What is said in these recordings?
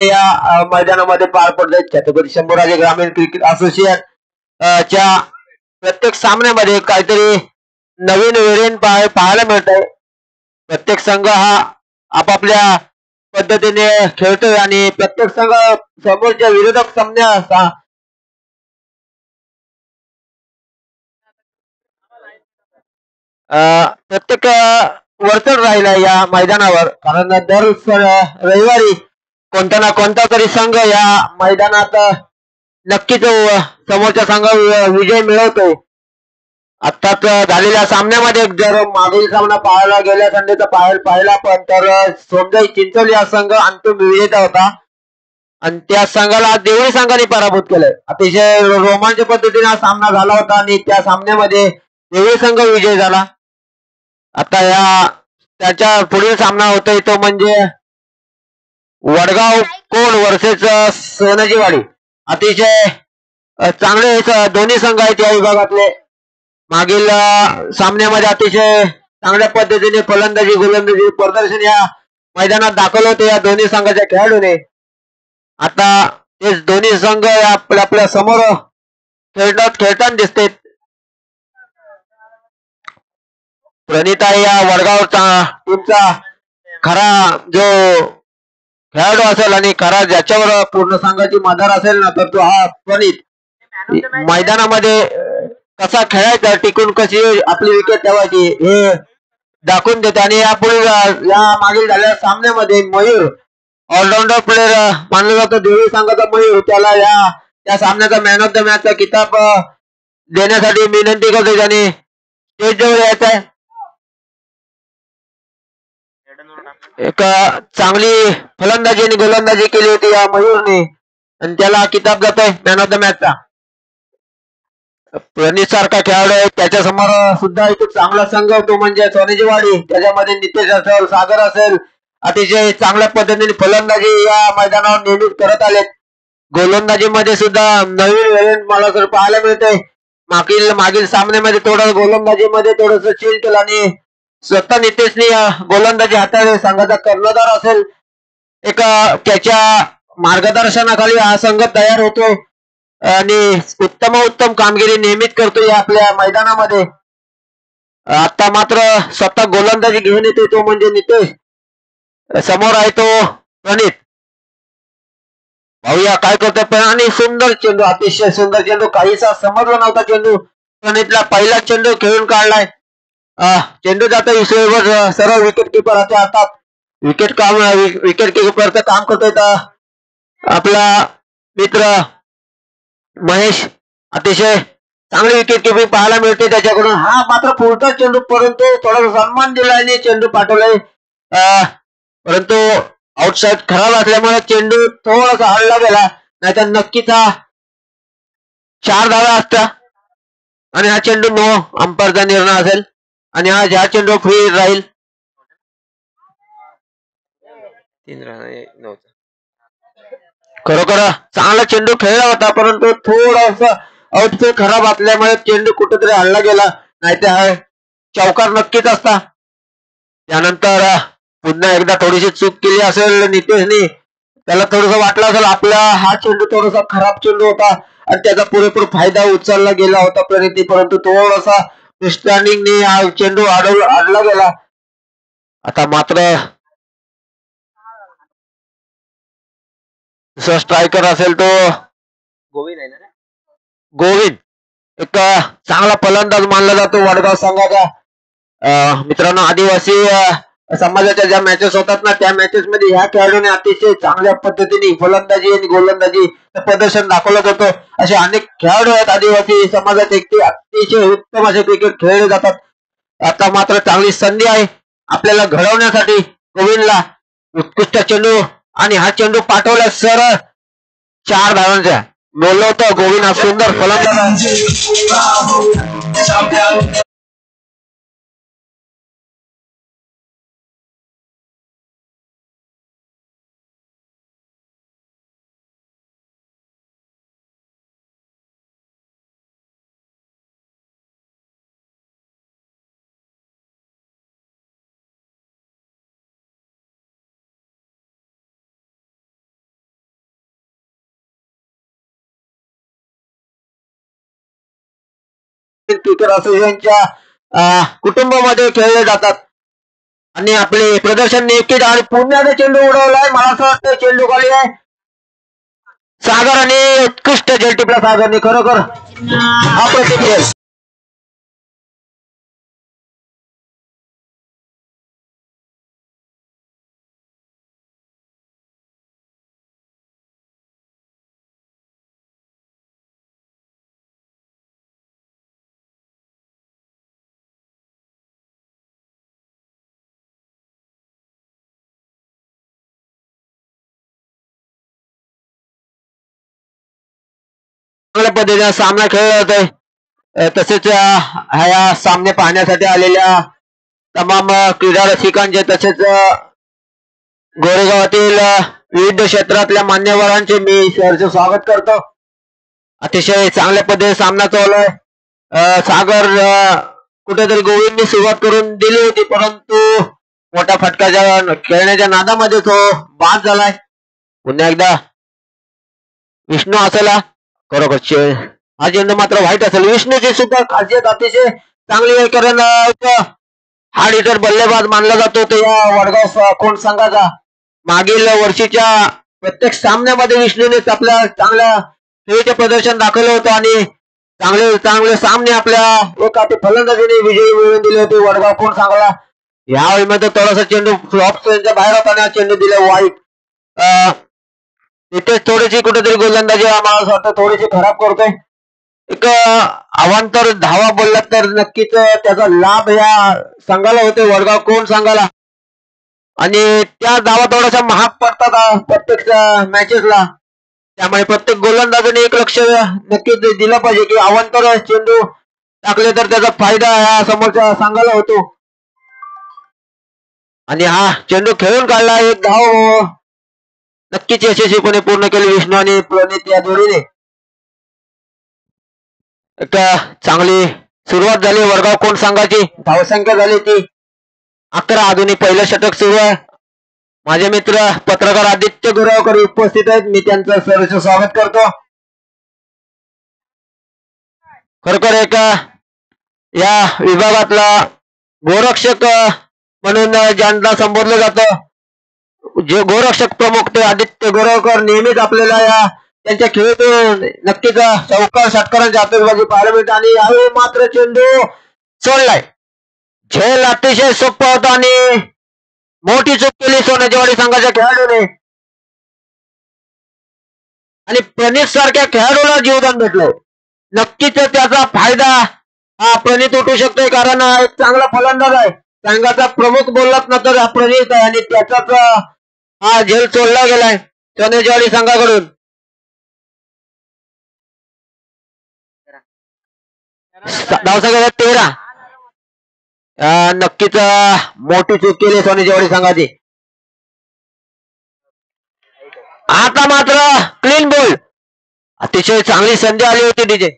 या मैदानामध्ये पार पडले. छत्रपती शंभूराजे ग्रामीण क्रिकेट असोसिएशन च्या प्रत्येक सामन्यामध्ये काहीतरी नवीन व्हेरियंट पाहायला मिळत आहे. प्रत्येक संघ हा आपापल्या पद्धतीने खेळतोय आणि प्रत्येक संघ समोरच्या विरोधक प्रत्येक वरचढ राहिला या मैदानावर, कारण दर रविवारी कोणता ना कोणता तरी संघ या मैदानात नक्कीच समोरच्या संघावर विजय मिळवतो. आत्ताच झालेल्या सामन्यामध्ये जर मागील सामना पाहायला गेल्या संडेचा पाहिला पण तर सोमजाई चिंचोली हा संघ अंतिम विजेता होता आणि त्या संघाला देवळी संघाने पराभूत केलंय. अतिशय रोमांचक पद्धतीने हा सामना झाला होता आणि त्या सामन्यामध्ये देवळी संघ विजय झाला. आता त्याच्या पुढील सामना होतोय तो म्हणजे वडगाव कोण वर्सेस सोनाजीवाडी. अतिशय चांगले दोन्ही संघ आहेत या विभागातले. मागील सामन्यामध्ये अतिशय चांगल्या पद्धतीने फलंदाजी गोलंदाजी प्रदर्शन या मैदानात दाखवलं होते या दोन्ही संघाच्या खेळाडूने. आता ते दोन्ही संघ आपल्या समोर खेळताना दिसते. प्रणिता या वडगाव टीमचा खरा जो खेळाडू असेल आणि खरा ज्याच्यावर पूर्ण संघाची मदार असेल ना तर तो हा प्रणित मैदानामध्ये कसा खेळायचा, टिकून कशी आपली विकेट ठेवायची हे दाखवून देते. आणि यापुढे या मागील झालेल्या सामन्यामध्ये मयूर ऑलराऊंडर प्लेअर मानला जातो. देवळी संघाचा मयूर त्याला या सामन्याचा मॅन ऑफ द मॅचचा किताब देण्यासाठी विनंती करतो. त्याने स्टेज जवळ यायचं आहे. एक चांगली फलंदाजी आणि गोलंदाजी केली होती या मयूरने आणि त्याला किताब जातोय मॅन ऑफ द मॅचचा. प्रणित सारखा खेळाडू आहे, त्याच्या समोर सुद्धा एक चांगला संघ तो म्हणजे सोनेजीवाडी. त्याच्यामध्ये नितेश असेल, सागर असेल, अतिशय चांगल्या पद्धतीने फलंदाजी या मैदानावर नेहमीच करत आले. गोलंदाजीमध्ये सुद्धा नवीन व्हेरियंट मला तर पाहायला मिळतंय. मागील सामन्यामध्ये थोडं गोलंदाजीमध्ये थोडस चेंज केलं आणि स्वतः नितेशने गोलंदाजी हाताळली. संघाचा कर्णधार असेल एक त्याच्या मार्गदर्शनाखाली हा संघ तयार होतो आणि उत्तम कामगिरी नेहमीच करतो या आपल्या मैदानामध्ये. आता मात्र स्वतः गोलंदाजी घेऊन येतो तो म्हणजे नितेश. समोर आहे तो प्रणित. पाहूया काय करतोय पण. आणि सुंदर चेंडू, अतिशय सुंदर चेंडू, काहीसा समजला नव्हता चेंडू. प्रणितला पहिला चेंडू खेळून काढलाय. चेंडू जातो विषयवर सरळ विकेट किपरच्या हातात. विकेट किपरचं काम करतोय आपला मित्र महेश. अतिशय चांगली विकेट किपिंग पाहायला मिळते त्याच्याकडून. हा मात्र पुढचा चेंडू, परंतु थोडा सन्मान दिलाय चेंडू पाठवलाय. परंतु आउटसाइड खराब असल्यामुळे चेंडू थोडासा हळला गेला, नाहीतर नक्कीच हा 4 धावा असता आणि हा चेंडू नो अंपायरचा निर्णय असेल आणि हा ज्या चेंडू फ्री राहील. 3 रन. खरोखर चांगला चेंडू खेळला होता, परंतु थोडस आउटफील्ड खराब असल्यामुळे चेंडू कुठेतरी हल्ला गेला, नाहीतर हा चौकार नक्कीच असता. त्यानंतर पुन्हा एकदा थोडीशी चूक केली असेल नितेशने. त्याला थोडस वाटलं असेल आपला हा चेंडू थोडासा खराब चेंडू होता आणि त्याचा पुरेपूर फायदा उचलला गेला होता प्रणितने, परंतु थोडासा मिसस्टँडिंगने हा चेंडू अडला गेला. आता मात्र स्ट्रायकर असेल तो गोविंद एक चांगला फलंदाज मानला जातो वडगाव संघाचा. मित्रांनो, आदिवासी समाजाच्या ज्या मॅचेस होतात ना त्या मॅचेस मध्ये ह्या खेळाडूने अतिशय चांगल्या पद्धतीने फलंदाजी आणि गोलंदाजी प्रदर्शन दाखवलं जातं. असे अनेक खेळाडू आहेत आदिवासी समाजाचे, ते अतिशय उत्तम असे क्रिकेट खेळले जातात. आता मात्र चांगली संधी आहे आपल्याला घडवण्यासाठी गोविंदला. उत्कृष्ट चेंडू आणि हा चेंडू पाठवला सरळ 4 धावांचा. बोललो होतो गोविंद हा सुंदर फलंदाज. क्रिकेट असोसिएशनच्या कुटुंबामध्ये खेळले जातात आणि आपले प्रदर्शन नक्कीच आणि पुण्याने चेंडू उडवलाय. मला असं वाटतं चेंडू खाली आहे. सागर आणि उत्कृष्ट झेल टिपला सागरने, खरोखर अप्रतिम झेल. चांगल्या पद्धतीने सामना खेळला जातोय. तसेच ह्या सामने पाहण्यासाठी आलेल्या तमाम क्रीडा रसिकांचे तसेच गोरेगावातील विविध क्षेत्रातल्या मान्यवरांचे मी सहर्ष स्वागत करतो. अतिशय चांगल्या पद्धतीने सामना चालू आहे. सागर कुठेतरी गोविंदने सुरुवात करून दिली होती, परंतु मोठ्या फटकाच्या खेळण्याच्या नादामध्ये तो बाद झालाय. पुन्हा एकदा विष्णू असेला, खरोखर हा चेंडू मात्र वाईट असेल. विष्णूची सुद्धा खासियत अतिशय चांगली आहे, कारण हा हिटर बल्लेबाज मानला जातो. तो या वडगाव कोण संघाचा मागील वर्षीच्या प्रत्येक सामन्यामध्ये विष्णूने आपल्या चांगल्या खेळीचे प्रदर्शन दाखवलं होतं आणि चांगले चांगले सामने आपल्या एका फलंदाजीने विजयी मिळवून दिले होते वडगाव कोण संघाला. यावेळी मध्ये थोडासा चेंडू फ्लॉप बाहेर होता, चेंडू दिला वाईट. तिथेच थोडीशी कुठेतरी गोलंदाजी आम्हाला असं वाटतं थोडीशी खराब करतोय. एक अवांतर धावा बोलला तर नक्कीच त्याचा लाभ या संघाला होते, वडगाव कोण संघाला. आणि त्या धावा थोड्याशा महाग पडतात प्रत्येक मॅचेसला, त्यामुळे प्रत्येक गोलंदाजाने एक लक्ष नक्कीच दिलं पाहिजे की अवांतर चेंडू टाकले तर त्याचा फायदा ह्या समोरच्या संघाला होतो. आणि हा चेंडू खेळून काढला, एक धाव नक्कीच यशस्वीपणे पूर्ण केली विष्णू आणि प्रणित या जोडीने. एक चांगली सुरुवात झाली वडगाव कोण संघाची. धावसंख्या झाली ती 11. अजूनही पहिलं षटक सुरू आहे. माझे मित्र पत्रकार आदित्य गुरावकर उपस्थित आहेत, मी त्यांचं सहर्ष स्वागत करतो. खरोखर एक या विभागातला गोरक्षक म्हणून ज्यांना संबोधलं जातं, जे गोरक्षक प्रमुख ते आदित्य गोरावकर नेहमीच आपल्याला या त्यांच्या खेळातून नक्कीच चौकार षटकारांची आतषबाजी पाहायला मिळते. आणि यावेळी मात्र चेंडू सोडलाय. झेल अतिशय सोपा होता आणि मोठी चूक केली सोनेजवाडी संघाच्या खेळाडूने आणि प्रणित सारख्या खेळाडूला जीवदान भेटलं. नक्कीच त्याचा फायदा हा प्रणित उठू शकतोय, कारण एक चांगला फलंदाज आहे. संघाचा प्रमुख बोललात ना तर हा प्रणित आहे आणि त्याचाच हा झेल सोडला गेलाय सोनेजवाडी संघाकडून. धावसंख्या 13. नक्कीच मोठी चूक केली सोनेजवाडी संघाची. आता मात्र क्लीन बॉल, अतिशय चांगली संधी आली होती तिथे.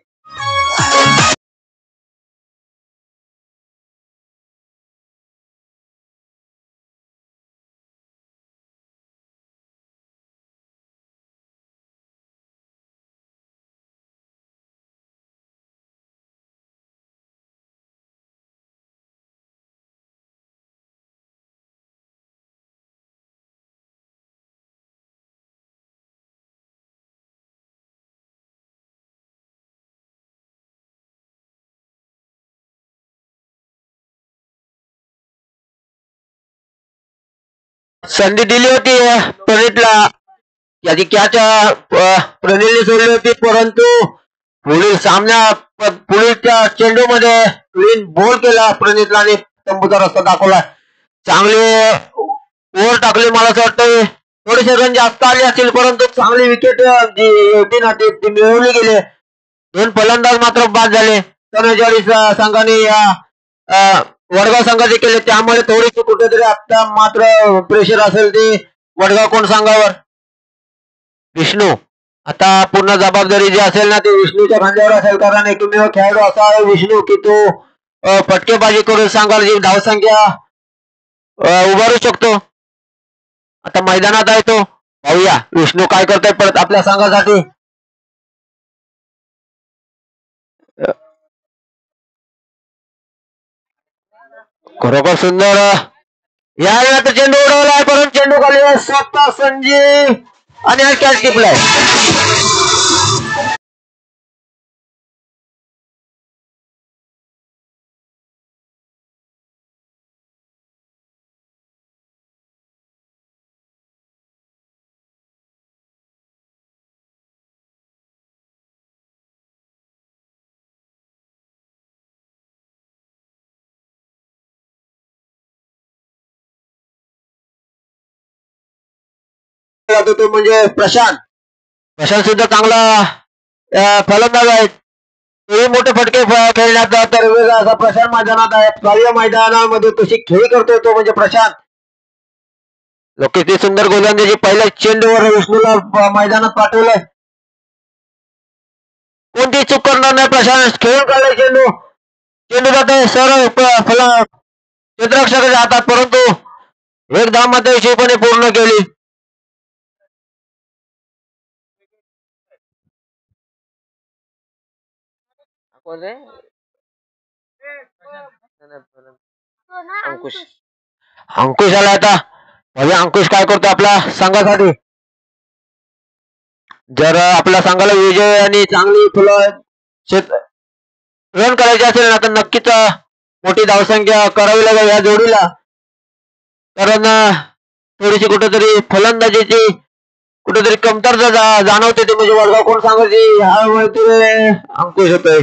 संधी दिली होती प्रणितला, याची कॅच प्रणितने सोडली होती, परंतु पुढील सामन्या पुढील चेंडू मध्ये क्लीन बॉल केला प्रणितला आणि तंबूचा रस्ता दाखवला. चांगले ओव्हर टाकले, मला असं वाटतं थोडेसे रन जास्त आले असतील, परंतु चांगली विकेट जी होती ना ती मिळवली गेली. 2 फलंदाज मात्र बाद झाले सोनेजवाडी संघाने या वडगाव संघाचे केले, त्यामुळे थोडीशी कुठेतरी आता मात्र प्रेशर असेल ते वडगाव कोण संघावर. विष्णू आता पूर्ण जबाबदारी जी असेल ना ती विष्णूच्या खांद्यावर असेल, कारण एकमेव खेळाडू असा आहे विष्णू की तो फटकेबाजी करून संघाची धावसंख्या उभारू शकतो. आता मैदानात आहे तो, पाहूया विष्णू काय करतोय परत आपल्या संघासाठी. खरोखर सुंदर या चेंडू उडवलाय परंतु चेंडू खाली स्वतः संजीव आणि हा कॅच टिपलाय. तो म्हणजे प्रशांत सुद्धा चांगला फलंदाज आहेत. तोही मोठे फटके खेळण्यात तर असा प्रशांत मैदानात आहे. बाह्य मैदानामध्ये कशी खेळी करतोय तो म्हणजे प्रशांत. किती सुंदर गोलंदाजी पहिल्या चेंडूवर विष्णूला मैदानात पाठवलंय. कोणती चूक करणार नाही प्रशांत. खेळून काढलाय चेंडू जाते सरळ क्षेत्ररक्षकाच्या हातात परंतु एक धाव मात्र यशस्वीपणे पूर्ण केली. अंकुश आला आता. अंकुश काय करतो आपल्या संघासाठी. जर आपल्या संघाला विजय आणि चांगली रन करायचे असेल ना तर नक्कीच मोठी धावसंख्या करावी लागेल या जोडीला. कारण थोडीशी कुठेतरी फलंदाजीची कुठेतरी कमतरता जाणवते. ते म्हणजे वडगाव कोण सांगायची ह्यामुळे अंकुश होतोय.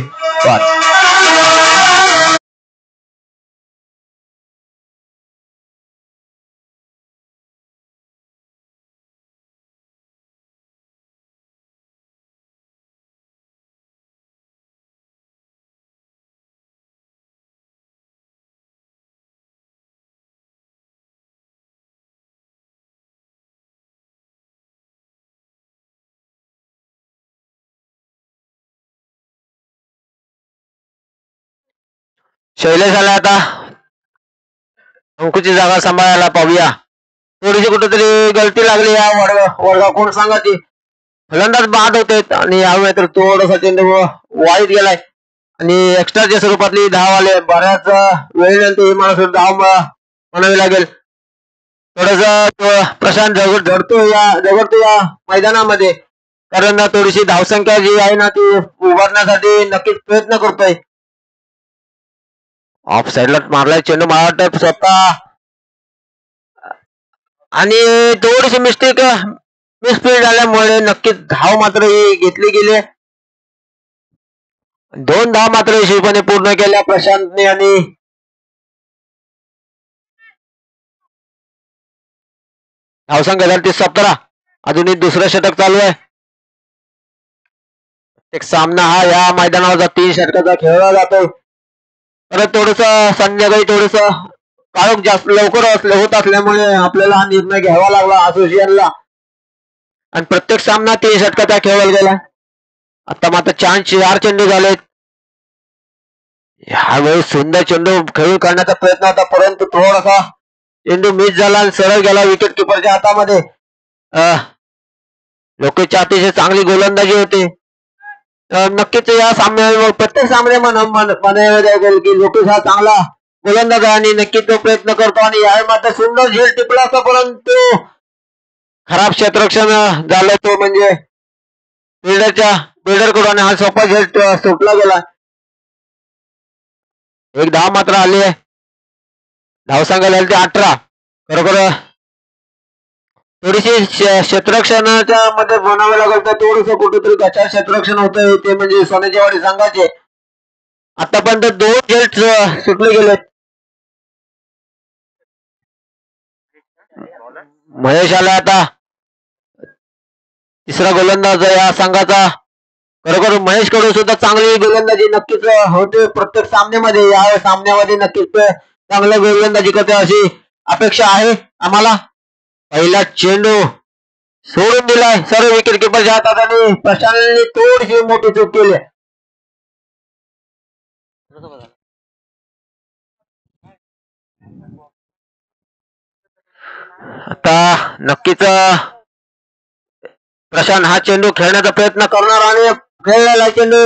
शैलेश आला आता. अंकुशची जागा सांभाळायला पाहूया. थोडीशी कुठेतरी गलती लागली या वडगाव कोण सांगायची. फलंदाज बाद होते आणि यावेळी तर थोडासा चेंडू वाईट गेलाय आणि एक्स्ट्राच्या स्वरूपातली धाव आले. बऱ्याच वेळेनंतर ही माणूस धाव म्हणावी लागेल. थोडस प्रशांत झगडतो या मैदानामध्ये. कारण थोडीशी धावसंख्या जी आहे ना ती उभारण्यासाठी नक्कीच प्रयत्न करतोय. ऑफ साईडला मारलाय चेंडू मला वाटतं स्वतः आणि थोडीशी मिसफील्ड झाल्यामुळे नक्कीच धाव मात्र ही घेतली गेली. 2 धाव मात्र यशस्वीपणे पूर्ण केल्या प्रशांतने आणि धावसंख्या झाली 17. अजूनही दुसरं षटक चालू आहे. एक सामना हा या मैदानावर 3 षटकाचा खेळला जातो. परत थोडस संध्याकाळी थोडस काळोख जास्त लवकर होत असल्यामुळे आपल्याला हा निर्णय घ्यावा लागला असोसिएशनला आणि प्रत्येक सामना 3 षटकाचा खेळला गेला. आता मात्र 4 चेंडू झालेत. ह्यावेळी सुंदर चेंडू खेळून काढण्याचा प्रयत्न होता परंतु थोडासा चेंडू मिस झाला आणि सरळ गेला विकेट किपरच्या हातामध्ये. लोकेशची अतिशय चांगली गोलंदाजी होती. नक्कीच या सामन्यावर प्रत्येक सामने म्हणायला लागेल की लोकेश हा चांगला गोलंदाज आहे आणि नक्कीच तो प्रयत्न करतो आणि यावेळी मात्र सुंदर झेल टिपला असता परंतु खराब क्षेत्ररक्षण झालं. तो म्हणजे बिल्डर कडून हा सोपा झेल सुटला गेला. एक धाव मात्र आली आहे. धावसंख्या झाली 18. बरोबर थोडीशी क्षेत्ररक्षणाच्या मध्ये म्हणावं लागेल तर थोडस कुठेतरी गचार क्षेत्ररक्षण होतंय ते म्हणजे सोन्याचेवाडी संघाचे. आतापर्यंत 2 झेल सुटले गेलेत. महेश आला आता तिसरा गोलंदाज या संघाचा. बरोबर महेश कडून सुद्धा चांगली गोलंदाजी नक्कीच होते प्रत्येक सामन्यामध्ये. या सामन्यामध्ये नक्कीच चांगल्या गोलंदाजी करते अशी अपेक्षा आहे आम्हाला. पहिला चेंडू सोडून दिलाय सर्व विकेट किपरच्या हातात आणि प्रशांतने थोडीशी मोठी चूक केली. आता नक्कीच प्रशांत हा चेंडू खेळण्याचा प्रयत्न करणार आणि खेळलेला चेंडू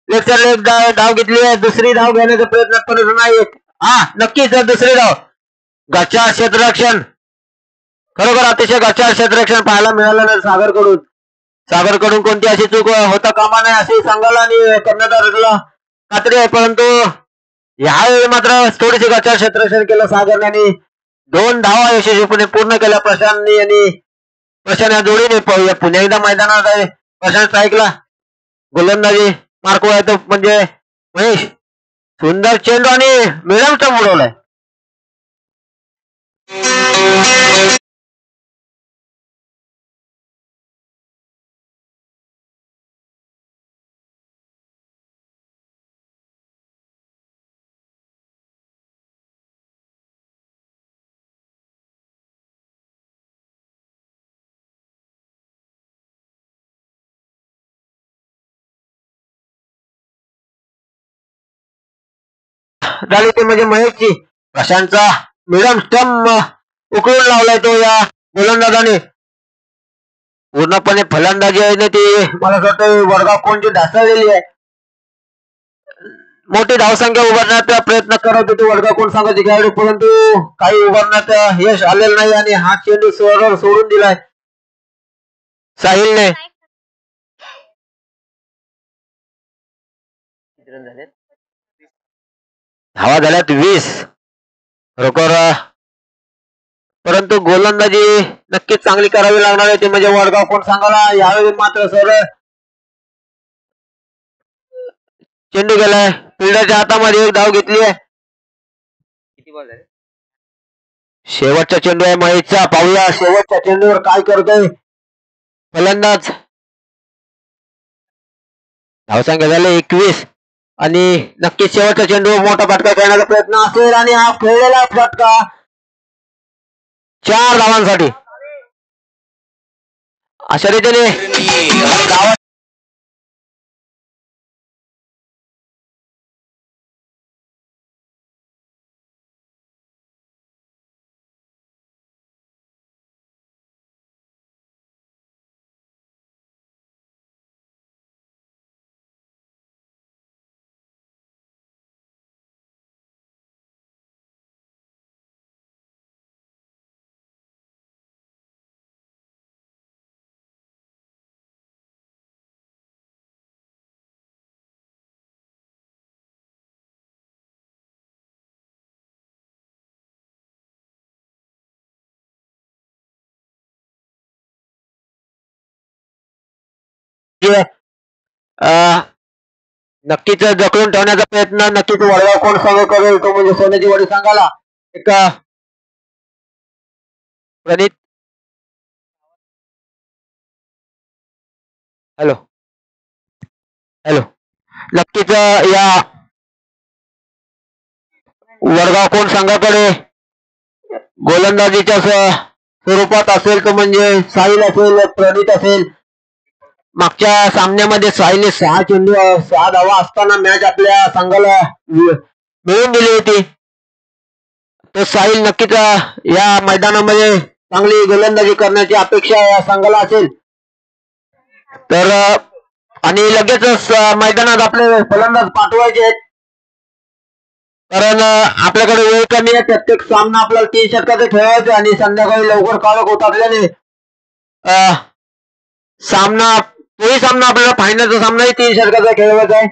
एक धाव घेतली आहे. दुसरी धाव घेण्याचा प्रयत्न करत नाही हा नक्कीच दुसरे धाव. गच्चा क्षेत्ररक्षण, खरोखर अतिशय गच्चा क्षेत्ररक्षण पाहायला मिळालं नाही सागरकडून कोणती अशी चूक होता कामा नाही असे सांगायला आणि कर्णधाराला खात्री आहे. परंतु यावेळी मात्र थोडीशी गच्चा क्षेत्ररक्षण केलं सागरने आणि 2 धावा यशस्वीपणे पूर्ण केल्या प्रशांतने आणि प्रशांत या जोडीने. पुन्हा एकदा मैदानात आहे प्रशांत स्ट्राईकला. गोलंदाजी मार्क तो म्हणजे महेश. सुंदर चेंडू आणि मिडमचा उडवलाय. झाली ते म्हणजे महेशची. प्रशांतचा मिडम स्टंप उकळून लावलाय तो या गोलंदाजाने. पूर्णपणे फलंदाजी आहे ना ती मला असं वाटतं वडगाव कोणची ढासळलेली आहे. मोठी धावसंख्या उभारण्याचा प्रयत्न करत होते वडगाव कोण संघाचे खेळाडू, परंतु काही उभारण्यात यश आलेलं नाही आणि हा चेंडू सरळ सोडून दिलाय साहिलने. धावा झाल्यात 20 खरोखर, परंतु गोलंदाजी नक्कीच चांगली करावी लागणार आहे ते म्हणजे वडगाव कोण सांगायला. यावेळी मात्र सरळ चेंडू गेलाय फिल्डरच्या हातामध्ये. एक धाव घेतली आहे. किती बॉल झाले? शेवटचा चेंडू आहे महेशचा. पाहूया शेवटच्या चेंडूवर काय करतोय फलंदाज. धावसंख्या झाले 21 आणि नक्कीच शेवटचा चेंडू मोठा फटका खेळण्याचा प्रयत्न असेल आणि हा खेळलेला फटका 4 धावांसाठी. अशा रीतीने नक्कीच जखडून ठेवण्याचा प्रयत्न नक्कीच वडगाव कोण संघ करेल तो म्हणजे सोन्याची वाडी सांगायला. एक प्रणित हॅलो हॅलो नक्कीच या वडगाव कोण संघाकडे गोलंदाजीच्या स्वरूपात असेल तो म्हणजे साहिल असेल प्रणित असेल. मागच्या सामन्यामध्ये साहिलने 6 चेंडू 6 धावा असताना मॅच आपल्या संघाला मिळवून दिली होती. तो साहिल नक्कीच या मैदानामध्ये चांगली गोलंदाजी करण्याची अपेक्षा या संघाला असेल तर. आणि लगेचच मैदानात आपले फलंदाज पाठवायचे आहेत कारण आपल्याकडे वेळ कमी आहे. प्रत्येक सामना आपल्याला 3 षटकाचे खेळायचे आणि संध्याकाळी लवकर काळोख होत असल्याने तोही सामना आपल्याला फायनलचा सामनाही 3 षटकाचा खेळवायचा आहे.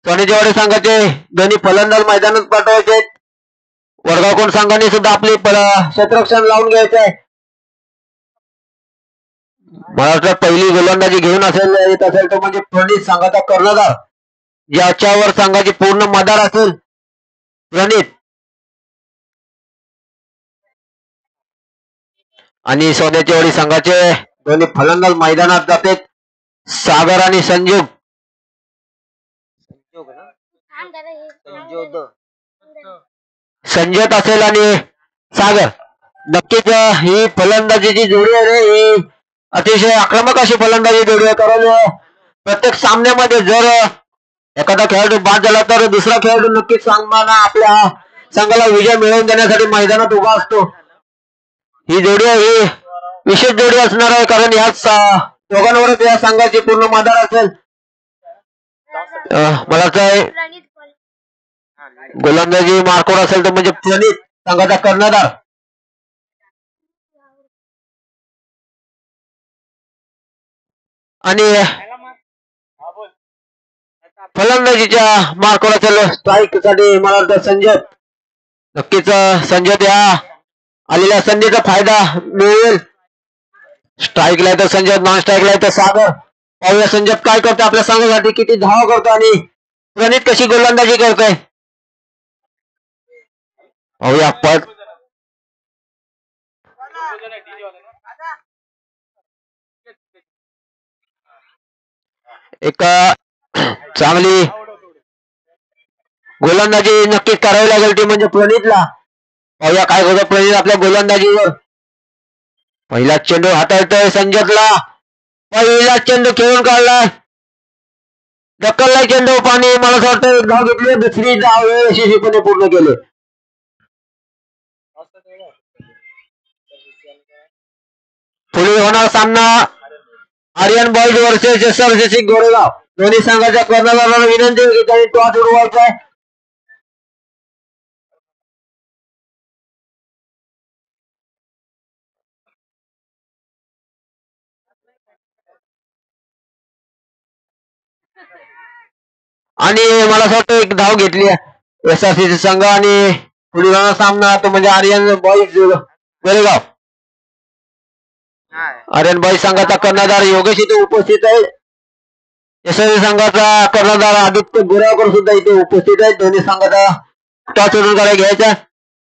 सोन्याची संघाचे दोन्ही फलंदाज मैदानात पाठवायचे आहेत. वडगाव कोण संघाने सुद्धा आपली क्षेत्ररक्षण लावून घ्यायचे आहे. मला वाटतं पहिली गोलंदाजी घेऊन येत असेल तो म्हणजे प्रणित संघाचा कर्णधार ज्याच्यावर संघाची पूर्ण मदार असेल प्रणित. आणि सोन्याची वाडी संघाचे दोन्ही फलंदाज मैदानात जातात सागर आणि संजोत असेल आणि सागर. नक्कीच ही फलंदाजीची जोडी आहे ही अतिशय आक्रमक अशी फलंदाजी जोडी आहे कारण प्रत्येक सामन्यामध्ये जर एखादा खेळाडू बाद झाला तर दुसरा खेळाडू नक्कीच सामना आपल्या संघाला विजय मिळवून देण्यासाठी मैदानात उभा असतो. ही जोडी आहे ही विशेष जोडी असणार आहे कारण याच दोघांवरच या संघाची पूर्ण मदार असेल. मला वाटतं गोलंदाजी मार्कवर असेल तर म्हणजे प्रणित संघाचा कर्णधार. आणि फलंदाजीच्या मार्कवर असेल स्ट्राईक साठी मला वाटतं संजय. नक्कीच संजय या आलेल्या संधीचा फायदा मिळेल. स्ट्राईकला तर संजय, नॉन स्ट्राईकला तर सागर. पाहूया संजय काय करतो आपल्या संघासाठी, किती धावा करतो आणि प्रणित कशी गोलंदाजी करतोय. पाहूया पट एक चांगली गोलंदाजी नक्कीच करावी लागेल ती म्हणजे प्रणितला. पाहूया काय करतो प्रणित आपल्या गोलंदाजीवर. पहिला चेंडू हाताळतोय संजयला. पहिला चेंडू खेळून काढलाय, ढकललाय चेंडू पाणी. मला असं वाटतं एक धाव घेतली, दुसरी धाव यशस्वीपणे पूर्ण केले. पुढे होणार सामना Aryan boys versus SRCC Goregaon. दोन्ही संघाच्या कर्णधारांना विनंती आहे की त्यांनी टॉस उडवायचा आहे. आणि मला असं वाटतं एक धाव घेतली आहे SRCC संघ. आणि पुढे होणार सामना तो म्हणजे आर्यन बॉईज गोरेगाव. आर्यन बॉईज संघाचा कर्णधार योगेश इथे उपस्थित आहे. SRCC संघाचा कर्णधार आदित्य गोरेगावकर सुद्धा इथे उपस्थित आहे. दोन्ही संघाचा टॉस उडून घ्यायचा.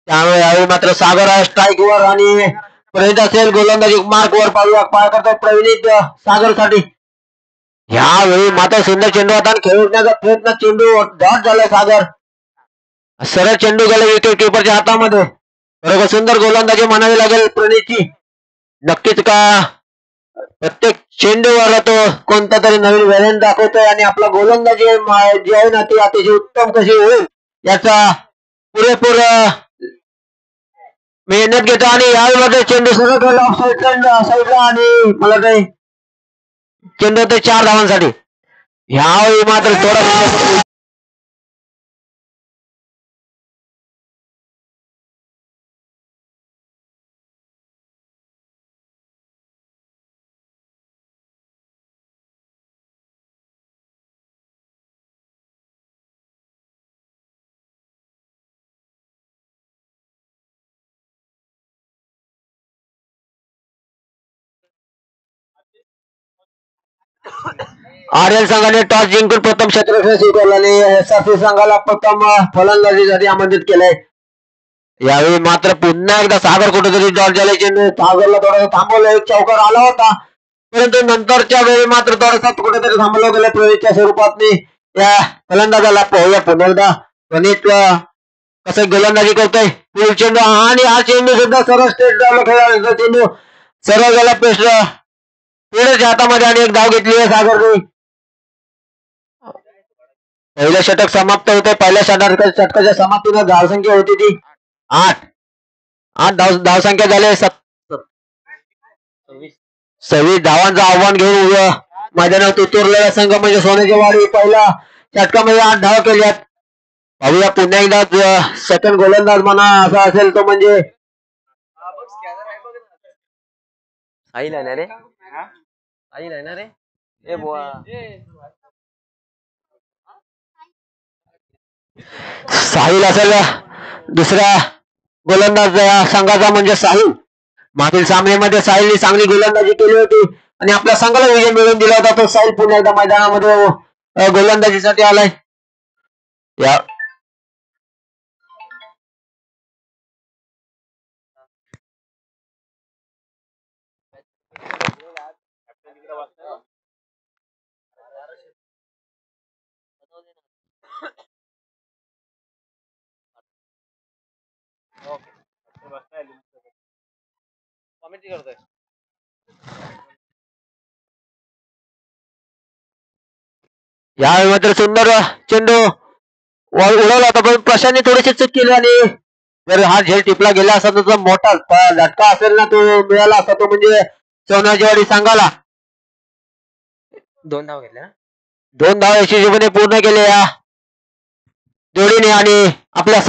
त्यामुळे यावेळी मात्र सागर आहे स्ट्राईक वर आणि प्रणित असेल गोलंदाजी मार्क वर. पाहूया काय करतो प्रणित सागर साठी. यावेळी मात्र सुंदर चेंडू हातात खेळण्याचा प्रयत्न, चेंडू डॉट झालाय सागर. सरळ चेंडू गेला विकेट किपरच्या हातामध्ये. बरोबर सुंदर गोलंदाजी म्हणावी लागेल प्रणितची. नक्कीच का प्रत्येक चेंडूवर तो कोणता तरी नवीन व्हेरियंट दाखवतोय आणि आपला गोलंदाजी जी आहे ना ती अतिशय उत्तम कशी होईल याचा पुरेपूर मेहनत घेतो. आणि यावेळी चेंडू सरळ गेला साईडला आणि मला काही चेंडू होते 4 धावांसाठी. यावेळी मात्र थोडा आर्यन संघाने टॉस जिंकून प्रथम क्षेत्ररक्षण स्वीकारले आणि SRCC संघाला प्रथम फलंदाजीसाठी आमंत्रित केलंय. यावेळी मात्र पुन्हा एकदा सागर कुठेतरी डॉट झाले. चेंडू सागरला थोडं थांबवलं, एक चौकार आला होता परंतु नंतरच्या वेळी मात्र थोडंसं कुठेतरी थांबवलं गेलं प्रणितच्या स्वरूपात या फलंदाजाला. पाहूया पुन्हा एकदा प्रणित कसं गोलंदाजी करतोय. पुढील चेंडू आणि हा चेंडू सुद्धा सरळ स्टेट ड्राईव्हला खेळला. चेंडू सरळ गेला पेस्ट पुढेच्या हातामध्ये आणि एक धाव घेतली आहे सागरने. पहिलं षटक समाप्त होते. पहिल्या षटकाच्या समाप्तीला धावसंख्या होती ती 8 धावसंख्या झाले 26 धावांचं आव्हान घेऊन मैदानात उतरलेला संघ म्हणजे सोन्याची वाडी. पहिल्या षटकामध्ये 8 धावा केल्यात. पाहूया पुन्हा एकदा सेकंड गोलंदाज म्हणा असा असेल तो म्हणजे साहिल आहे ना रे. साहिल आहे ना रे. ए बुवा साहिल असेल दुसऱ्या गोलंदाज संघाचा म्हणजे साहिल. मागील सामन्यामध्ये साहिलने चांगली गोलंदाजी केली होती आणि आपल्या संघाला विजय मिळवून दिला होता. तो साहिल पुन्हा एकदा मैदानामध्ये गोलंदाजीसाठी आलाय. या यावेळी मात्र सुंदर चेंडू उडवला होता पण प्रशांतने थोडीशी चूक केली आणि जर हा झेल टिपला गेला असता तर मोठा झटका असेल ना तो मिळाला असता तो म्हणजे सोनाजीवाडी संघाला. 2 धाव घेतल्या, 2 धाव यशस्वीपणे पूर्ण केले या जोडीने आणि आपल्या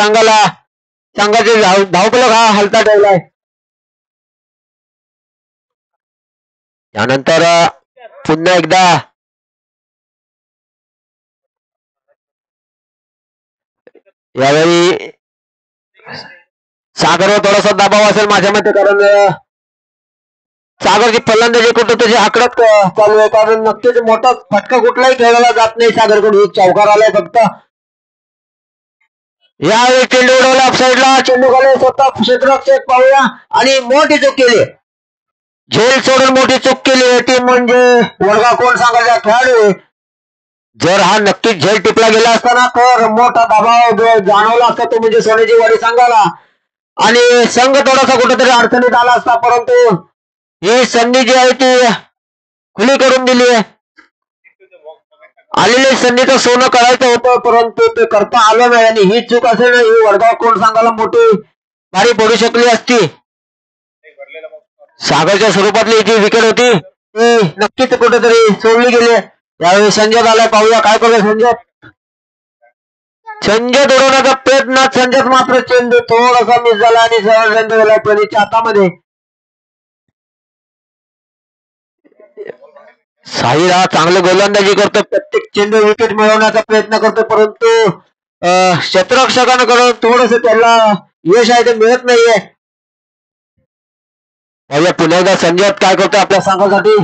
संघाचे धावफलक हा हलता ठेवलाय. त्यानंतर पुन्हा एकदा यावेळी सागरवर थोडासा दबाव असेल माझ्या मते, कारण सागरची फलंदाजी कुठे त्याची आकडत चालू आहे, कारण नक्कीच मोठा फटका कुठलाही खेळायला जात नाही सागरकडून. चौकार आलाय फक्त. यावेळी चेंडू उडवला ऑफसाईडला. चेंडू खाली स्वतः क्षेत्ररक्षक पाहूया आणि मोठी चूक केली, झेल सोडून मोठी चूक केली. टीम म्हणजे वडगाव कोण सांगायचा खेळाडू. जर हा नक्कीच झेल टिपला गेला असताना तर मोठा दबाव जाणवला असता तो म्हणजे सोन्याची वाडी संघाला, आणि संघ थोडासा कुठेतरी अडचणीत आला असता. परंतु ही संधी जी आहे ती खुली करून दिली आहे. आलेली संधीचं सोनं करायचं होतं परंतु ते करता आलं नाही, आणि ही चूक असेल ना ही वडगाव कोण संघाला मोठी भारी पडू शकली असती. सागरच्या स्वरूपातली जी विकेट होती ती नक्कीच कुठेतरी सोडली गेली. यावेळी संजय आलाय, पाहूया काय करतोय संजय. संजय उडवण्याचा प्रयत्न, संजय मात्र चेंडू थोडासा मिस झाला आणि सरळ चेंडू गेला प्रणीतच्या हातामध्ये. साहिल हा चांगली गोलंदाजी करतो, प्रत्येक चेंडू विकेट मिळवण्याचा प्रयत्न करतो, परंतु क्षेत्ररक्षकांकडून थोडस त्याला यश आहे ते मिळत नाहीये. पुन्हा एकदा संजय काय करतोय आपल्या संघासाठी,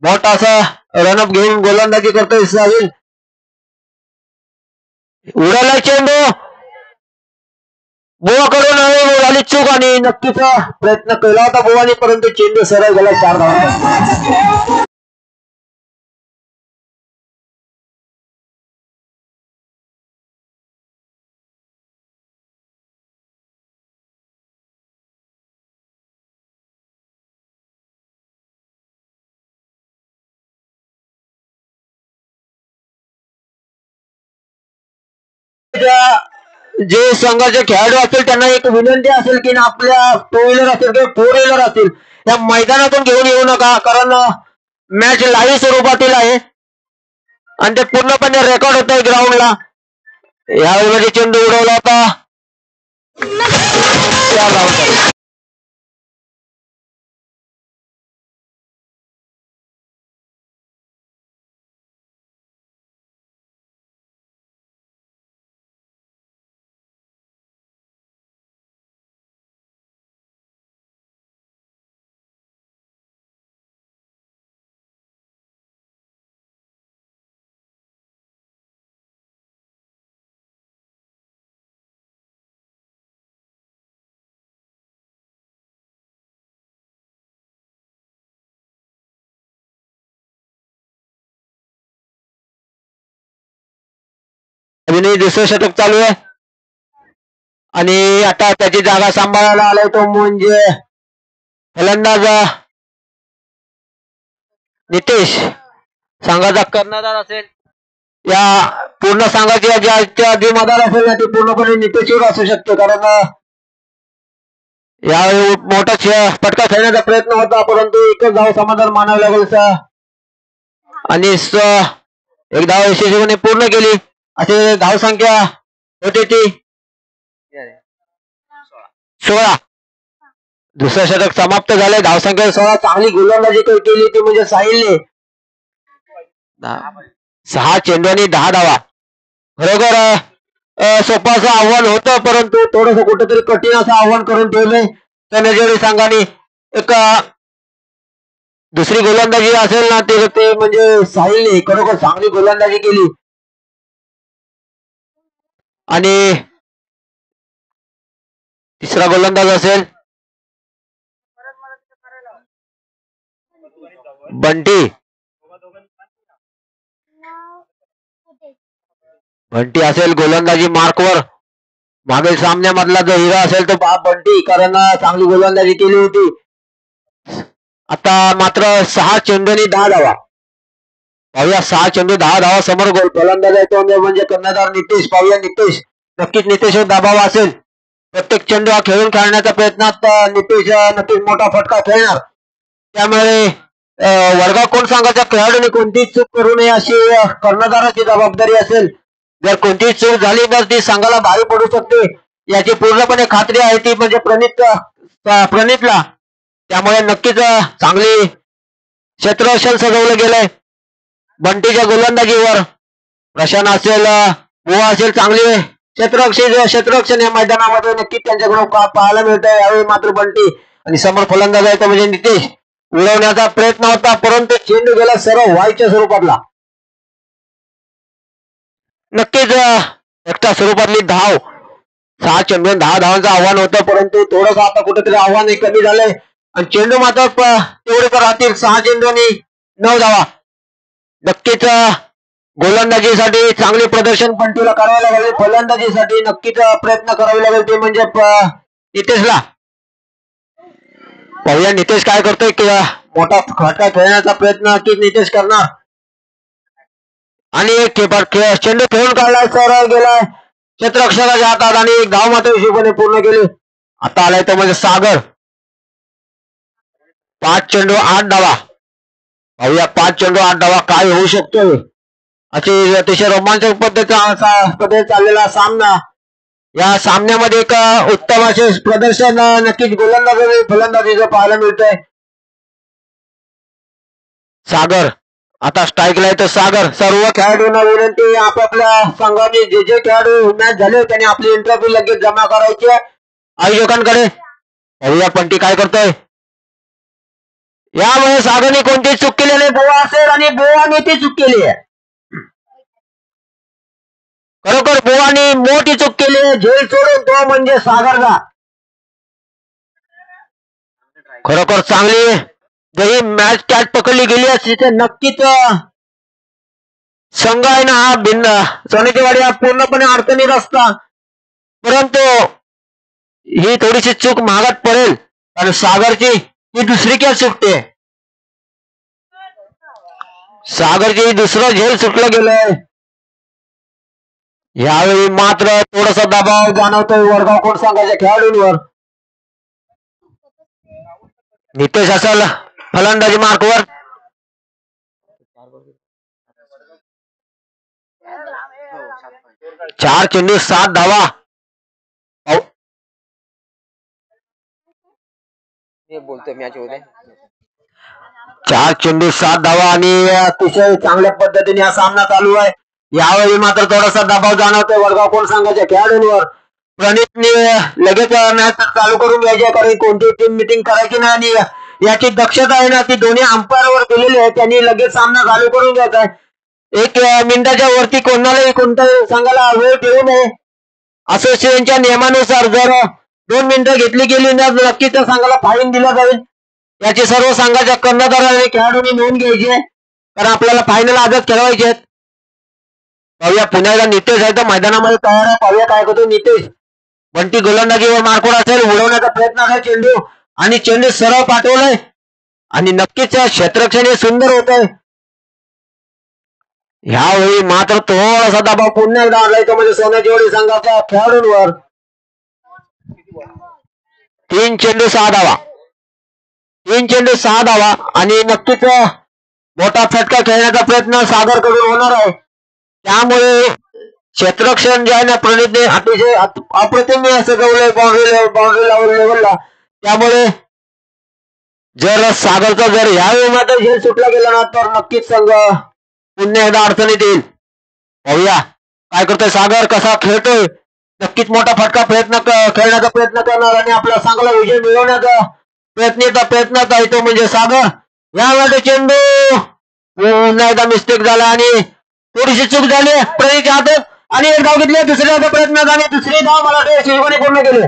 मोठा असा रनअप घेऊन गोलंदाजी करतोय साहिल. उडाला चेंडू, बुवाकडून झाली चूक आणि नक्कीच प्रयत्न केला होता बुवाने, परंतु चेंडू सरळ गेला 4 धावांचा. जे संघाचे खेळाडू असतील त्यांना एक विनंती असेल की आपल्या 2 व्हीलर असेल किंवा 4 व्हीलर असतील त्या मैदानातून घेऊन येऊ नका, कारण मॅच लाईव्ह स्वरूपातील आहे आणि ते पूर्णपणे रेकॉर्ड होत आहे ग्राउंडला. यावेळी चेंडू उडवला होता. अजूनही दुसरं षटक चालू आहे आणि आता त्याची जागा सांभाळायला आलाय तो म्हणजे फलंदाज नितेश. संघाचा कर्णधार असेल, या पूर्ण संघाची जी मदार असेल ना ती पूर्णपणे नितेशवर असू शकते, कारण यावेळी मोठा फटका खेळण्याचा प्रयत्न होता परंतु एकच धाव समाधान मानावं लागेल आणि एक धाव यशस्वीपणे पूर्ण केली. असे धावसंख्या होती ती 16. दुसरं षटक समाप्त झाले, धावसंख्या 16. चांगली गोलंदाजी केली ती म्हणजे साहिलने. 6 चेंडू आणि 10 धावा. खरोखर सोपं असं आव्हान होतं परंतु थोडस कुठेतरी कठीण असं आव्हान करून ठेवलंय त्याने संघाने. एक दुसरी गोलंदाजी असेल ना ते म्हणजे साहिलने खरोखर चांगली गोलंदाजी केली. आणि तिसरा गोलंदाज असेल बंटी. बंटी असेल गोलंदाजी मार्कवर. मागील सामन्यामधला जो हिरा असेल तो बंटी, कारण चांगली गोलंदाजी केली होती. आता मात्र 6 चेंडू आणि 10 धावा. पाहूया 6 चेंडू 10 धावा समोर गोल. फलंदाज आहे तो म्हणजे कर्णधार नितेश. पाहूया नितेश, नक्कीच नितेशवर दबाव असेल. प्रत्येक चेंडू हा खेळून खेळण्याच्या प्रयत्नात नितेश नक्कीच मोठा फटका खेळणार. त्यामुळे वडगाव कोण संघाच्या खेळाडूने कोणतीही चूक करू नये अशी कर्णधाराची जबाबदारी असेल. जर कोणतीही चूक झाली तर ती संघाला भारी पडू शकते याची पूर्णपणे खात्री आहे ती म्हणजे प्रणितला. त्यामुळे नक्कीच चांगली क्षेत्ररक्षण सजवलं गेलंय. बंटीच्या गोलंदाजीवर प्रशांत असेल, बुवा असेल, चांगली क्षेत्ररक्षण या मैदानामध्ये नक्कीच त्यांच्याकडून पाहायला मिळतंय. यावेळी मात्र बंटी आणि समोर फलंदाज आहे तो म्हणजे नितेश उडवण्याचा प्रयत्न होता परंतु चेंडू गेला सरळ व्हायच्या स्वरूपातला. नक्कीच एकटा स्वरूपातली धाव 6 चेंडू 10 धावांचं आव्हान होतं परंतु थोडंसं आता कुठेतरी आव्हान कमी झालंय आणि चेंडू मात्र तेवढे तर राहतील 6 चेंडू आणि 9 धावा. नक्कीच गोलंदाजीसाठी चांगले प्रदर्शन बंटीला करावं लागेल. फलंदाजीसाठी नक्कीच प्रयत्न करावे लागेल ते म्हणजे नितेशला. पाहूया नितेश काय करतोय की मोठा फटका खेळण्याचा प्रयत्न नक्कीच नितेश करणार आणि चेंडू खेळून काढलाय सरळ गेलाय क्षेत्ररक्षकाच्या हातात आणि एक धाव मात्र हिशोबाने पूर्ण केली. आता आलाय तो म्हणजे सागर. 5 चेंडू 8 धावा. पाहूया 5 चेंडू 8 धावा काय होऊ शकतोय. अशी अतिशय रोमांचक पद्धतीने चाललेला सामना. या सामन्यामध्ये एक उत्तम असे प्रदर्शन नक्कीच गोलंदाजी फलंदाजीचं पाहायला मिळतंय. सागर आता स्ट्राईकला येतो. सागर सर्व खेळाडूंना विनंती आपापल्या संघाने जे जे खेळाडू मॅच झाले त्यांनी आपली इंटरव्ह्यू लगेच जमा करायची आयोजकांकडे. पाहूया पंटी काय करतोय. यामुळे सागरने कोणती चूक केली नाही. गोवा असेल आणि गोवाने ती चूक केली आहे. खरोखर गोवाने मोठी चूक केली आहे. झेल सोडून तो म्हणजे सागरचा. खरोखर चांगली जरी मॅच कॅच पकडली गेली असती तर नक्कीच संघ आहे ना हा भिन्न सोनेचीवाडी हा पूर्णपणे अडचणीत असता परंतु ही थोडीशी चूक महागात पडेल कारण सागरची ही दुसरी कॅच सुटते. सागरची दुसरं झेल सुटलं गेलंय. यावेळी मात्र थोडासा दबाव जाणवतोय वडगाव कोट संघाच्या खेळाडूंवर. नितेश असेल फलंदाजी मार्कवर. 4 चेंडू 7 धावा. बोलतोय मॅच होते 4 चेंडू 7 धावा आणि अतिशय चांगल्या पद्धतीने हा सामना चालू आहे. यावेळी मात्र थोडासा दबाव जाणवतोय वडगाव कोट संघाच्या खेळाडूंवर. प्रणितने लगेच मॅच चालू करून घ्यायची कारण कोणती टीम मिटिंग करायची नाही आणि याची दक्षता आहे ना ती दोन्ही अंपायरवर दिलेली आहे. त्यांनी लगेच सामना चालू करून घ्यायचा आहे. 1 मिनिटाच्या वरती कोणत्याही संघाला वेळ ठेवू नये. असोसिएशनच्या नियमानुसार जर 2 मिनिटं घेतली गेली तर नक्कीच त्या संघाला फाईन दिला जाईल. याची सर्व संघाच्या कर्णधार आणि खेळाडूंनी नोंद घ्यायची आहे कारण आपल्याला फायनल आजच खेळवायचे आहेत. पाहूया पुन्हा एकदा नितेश आहे तर मैदानामध्ये तयार आहे. पाहूया काय करतो नितेश. बंटी गोलंदाजीवर मार्कवर असेल उडवण्याचा प्रयत्न आहे चेंडू आणि चेंडू सरळ पाठवलाय आणि नक्कीच क्षेत्ररक्षण हे सुंदर होत आहे. ह्यावेळी मात्र थोडासा दबाव पुन्हा एकदा आणलाय तो म्हणजे सोनेचीवाडी संघाच्या खेळाडूंवर. 3 चेंडू 6 धावा. 3 चेंडू 6 धावा आणि नक्कीच मोठा फटका खेळण्याचा प्रयत्न सागर कडून होणार आहे. त्यामुळे क्षेत्ररक्षण जे आहे ना प्रणितने अतिशय अप्रतिम सजवलंय बाउंड्री लेवलला. त्यामुळे जर सागरचा जर यावेळी मात्र झेल सुटला गेला ना तर नक्कीच संघ पुन्हा एकदा अडचणीत येईल. पाहूया काय करतोय सागर कसा खेळतोय. नक्कीच मोठा फटका खेळण्याचा प्रयत्न करणार आणि आपल्या संघाला विजय मिळवण्याचा प्रयत्न तो म्हणजे सागर. यामध्ये चेंडू पुन्हा एकदा मिस्टेक झाला आणि थोडीशी चूक झाली प्रणितच्या हातात आणि एक धाव घेतली. दुसऱ्या प्रयत्न झाले. दुसरी धाव मला हिशोबाने पूर्ण केली.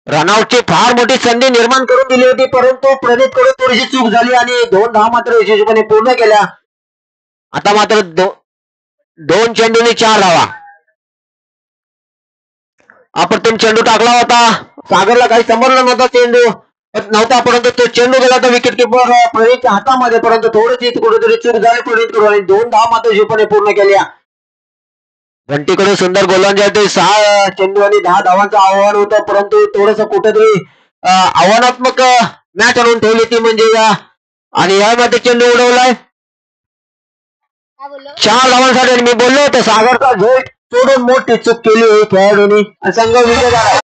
रनआउटची फार मोठी संधी निर्माण करून दिली होती परंतु प्रणित कडून थोडीशी चूक झाली आणि 2 धाव मात्र हिशोबाने पूर्ण केल्या. आता मात्र 2 चेंडूंनी 4 धावा. अप्रतिम चेंडू टाकला होता. सागरला काही समजलं नव्हता परंतु तो चेंडू गेला तर विकेट किपर प्रणितच्या हातामध्ये परंतु थोडीशी कुठेतरी चूक झाली प्रणित कडून आणि 2 धाव मात्र हिशोबाने पूर्ण केल्या. घंटीकडे सुंदर गोलंदाजी 6 चेंडू आणि 10 धावांचं आव्हान होतं परंतु थोडस कुठेतरी आव्हानात्मक मॅच आणून ठेवली ती म्हणजे या आणि यामध्ये चेंडू उडवलाय. 4 धावांसाठी मी बोललो होतो सागरचा झेल सोडून मोठी चूक केली खेळाडूंनी आणि संघ विजय झाला.